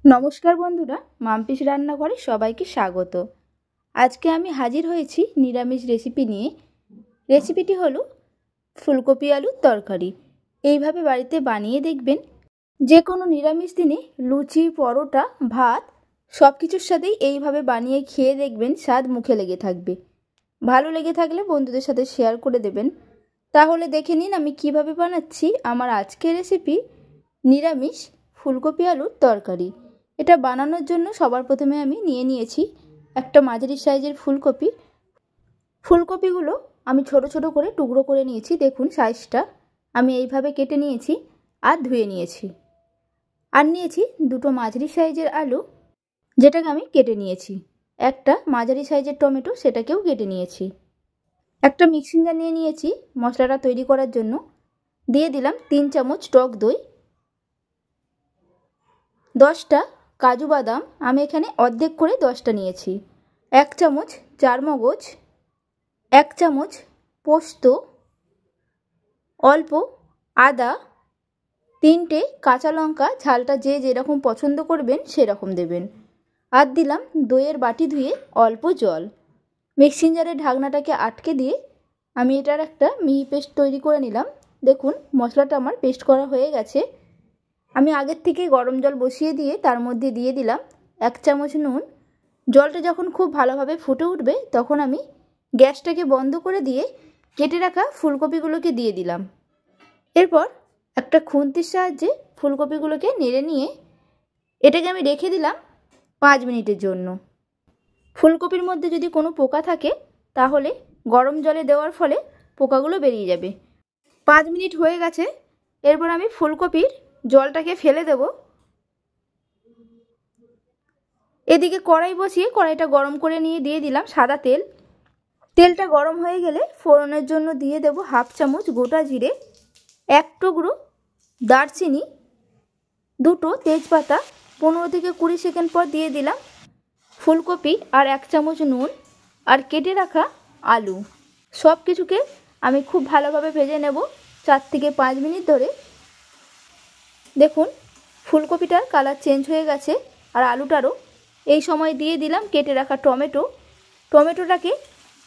নমস্কার বন্ধুরা, মাম্পিস রান্নাঘরে সবাইকে স্বাগত। আজকে আমি হাজির হয়েছি নিরামিষ রেসিপি নিয়ে। রেসিপিটি হলো ফুলকপি আলুর তরকারি। এইভাবে বাড়িতে বানিয়ে দেখবেন। যে কোনো নিরামিষ দিনে লুচি, পরোটা, ভাত সব কিছুর সাথেই এইভাবে বানিয়ে খেয়ে দেখবেন, স্বাদ মুখে লেগে থাকবে। ভালো লেগে থাকলে বন্ধুদের সাথে শেয়ার করে দেবেন। তাহলে দেখে নিন আমি কিভাবে বানাচ্ছি আমার আজকের রেসিপি নিরামিষ ফুলকপি আলুর তরকারি। এটা বানানোর জন্য সবার প্রথমে আমি নিয়েছি একটা মাঝারি সাইজের ফুলকপি। ফুলকপিগুলো আমি ছোট ছোট করে টুকরো করে নিয়েছি। দেখুন সাইজটা আমি এইভাবে কেটে নিয়েছি আর ধুয়ে নিয়েছি। আর নিয়েছি দুটো মাঝারি সাইজের আলু, যেটাকে আমি কেটে নিয়েছি। একটা মাঝারি সাইজের টমেটো, সেটাকেও কেটে নিয়েছি। একটা মিক্সিং জার নিয়েছি মশলাটা তৈরি করার জন্য। দিয়ে দিলাম 3 চামচ টক দই, 10টা কাজু বাদাম, আমি এখানে অর্ধেক করে 10টা নিয়েছি, 1 চামচ চারমগজ, 1 চামচ পোস্ত, অল্প আদা, 3টে কাঁচা লঙ্কা, ঝালটা যে যেরকম পছন্দ করবেন সেরকম দেবেন। আর দিলাম দইয়ের বাটি ধুয়ে অল্প জল। মিক্সিং জারের ঢাকনাটাকে আটকে দিয়ে আমি এটার একটা মিহি পেস্ট তৈরি করে নিলাম। দেখুন মশলাটা আমার পেস্ট করা হয়ে গেছে। আমি আগের থেকে গরম জল বসিয়ে দিয়ে তার মধ্যে দিয়ে দিলাম 1 চামচ নুন। জলটা যখন খুব ভালোভাবে ফুটে উঠবে তখন আমি গ্যাসটাকে বন্ধ করে দিয়ে কেটে রাখা ফুলকপিগুলোকে দিয়ে দিলাম। এরপর একটা খুন্তির সাহায্যে ফুলকপিগুলোকে নেড়ে নিয়ে এটাকে আমি রেখে দিলাম 5 মিনিটের জন্য। ফুলকপির মধ্যে যদি কোনো পোকা থাকে তাহলে গরম জলে দেওয়ার ফলে পোকাগুলো বেরিয়ে যাবে। 5 মিনিট হয়ে গেছে। এরপর আমি ফুলকপির জলটাকে ফেলে দেব। এদিকে কড়াই বসিয়ে কড়াইটা গরম করে নিয়ে দিয়ে দিলাম সাদা তেল। তেলটা গরম হয়ে গেলে ফোড়নের জন্য দিয়ে দেব 1/2 চামচ গোটা জিরে, 1 টুকরো দারচিনি, 2টো তেজপাতা। 15 থেকে 20 সেকেন্ড পর দিয়ে দিলাম ফুলকপি আর 1 চামচ নুন আর কেটে রাখা আলু। সব কিছুকে আমি খুব ভালোভাবে ভেজে নেব 4 থেকে 5 মিনিট ধরে। দেখুন ফুলকপিটার কালার চেঞ্জ হয়ে গেছে আর আলুটারও। এই সময় দিয়ে দিলাম কেটে রাখা টমেটো। টমেটোটাকে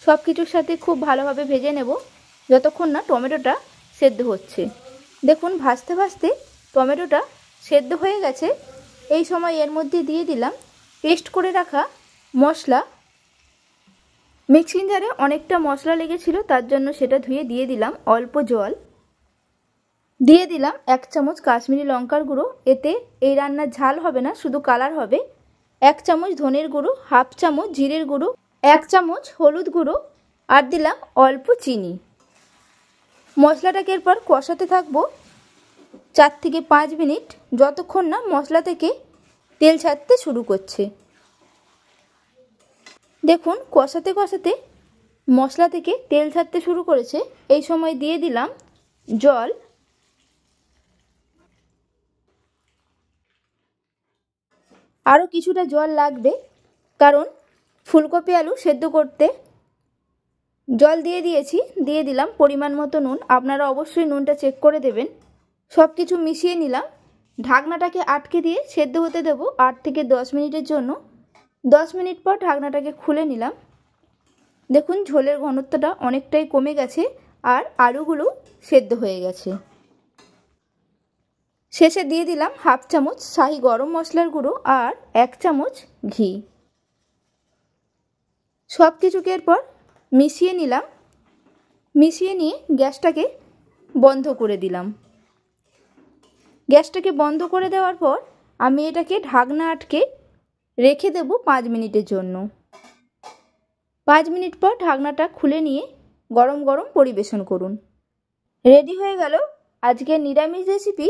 সব কিছুর সাথে খুব ভালোভাবে ভেজে নেব যতক্ষণ না টমেটোটা সেদ্ধ হচ্ছে। দেখুন ভাজতে ভাজতে টমেটোটা সেদ্ধ হয়ে গেছে। এই সময় এর মধ্যে দিয়ে দিলাম পেস্ট করে রাখা মশলা। মিক্সিং জারে অনেকটা মশলা লেগেছিল, তার জন্য সেটা ধুয়ে দিয়ে দিলাম অল্প জল। দিয়ে দিলাম 1 চামচ কাশ্মীরি লঙ্কার গুঁড়ো। এতে এই রান্নার ঝাল হবে না, শুধু কালার হবে। 1 চামচ ধনের গুঁড়ো, 1/2 চামচ জিরের গুঁড়ো, 1 চামচ হলুদ গুঁড়ো আর দিলাম অল্প চিনি। মশলাটাকে এরপর কষাতে থাকবো 4 থেকে 5 মিনিট, যতক্ষণ না মশলা থেকে তেল ছাড়তে শুরু করছে। দেখুন কষাতে কষাতে মশলা থেকে তেল ছাড়তে শুরু করেছে। এই সময় দিয়ে দিলাম জল। আরও কিছুটা জল লাগবে, কারণ ফুলকপি আলু সেদ্ধ করতে জল দিয়ে দিয়েছি। দিয়ে দিলাম পরিমাণ মতো নুন। আপনারা অবশ্যই নুনটা চেক করে দেবেন। সব কিছু মিশিয়ে নিলাম। ঢাকনাটাকে আটকে দিয়ে সেদ্ধ হতে দেব 8 থেকে 10 মিনিটের জন্য। 10 মিনিট পর ঢাকনাটাকে খুলে নিলাম। দেখুন ঝোলের ঘনত্বটা অনেকটাই কমে গেছে আর আলুগুলো সেদ্ধ হয়ে গেছে। শেষে দিয়ে দিলাম 1/2 চামচ শাহি গরম মশলার গুঁড়ো আর 1 চামচ ঘি। সব কিছুকে এরপর মিশিয়ে নিলাম। মিশিয়ে নিয়ে গ্যাসটাকে বন্ধ করে দিলাম। গ্যাসটাকে বন্ধ করে দেওয়ার পর আমি এটাকে ঢাকনা আটকে রেখে দেব 5 মিনিটের জন্য। 5 মিনিট পর ঢাকনাটা খুলে নিয়ে গরম গরম পরিবেশন করুন। রেডি হয়ে গেল আজকের নিরামিষ রেসিপি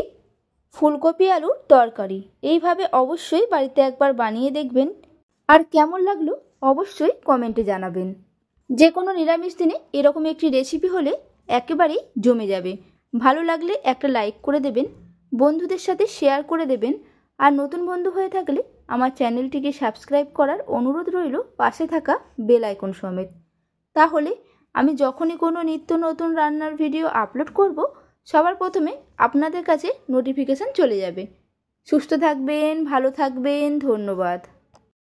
ফুলকপি আলুর তরকারি। এইভাবে অবশ্যই বাড়িতে একবার বানিয়ে দেখবেন, আর কেমন লাগলো অবশ্যই কমেন্টে জানাবেন। যে কোনো নিরামিষ দিনে এরকম একটি রেসিপি হলে একেবারেই জমে যাবে। ভালো লাগলে একটা লাইক করে দেবেন, বন্ধুদের সাথে শেয়ার করে দেবেন, আর নতুন বন্ধু হয়ে থাকলে আমার চ্যানেলটিকে সাবস্ক্রাইব করার অনুরোধ রইল, পাশে থাকা বেল আইকন সমেত। তাহলে আমি যখনই কোনো নিত্য নতুন রান্নার ভিডিও আপলোড করব সবার প্রথমে আপনাদের কাছে নোটিফিকেশান চলে যাবে। সুস্থ থাকবেন, ভালো থাকবেন, ধন্যবাদ।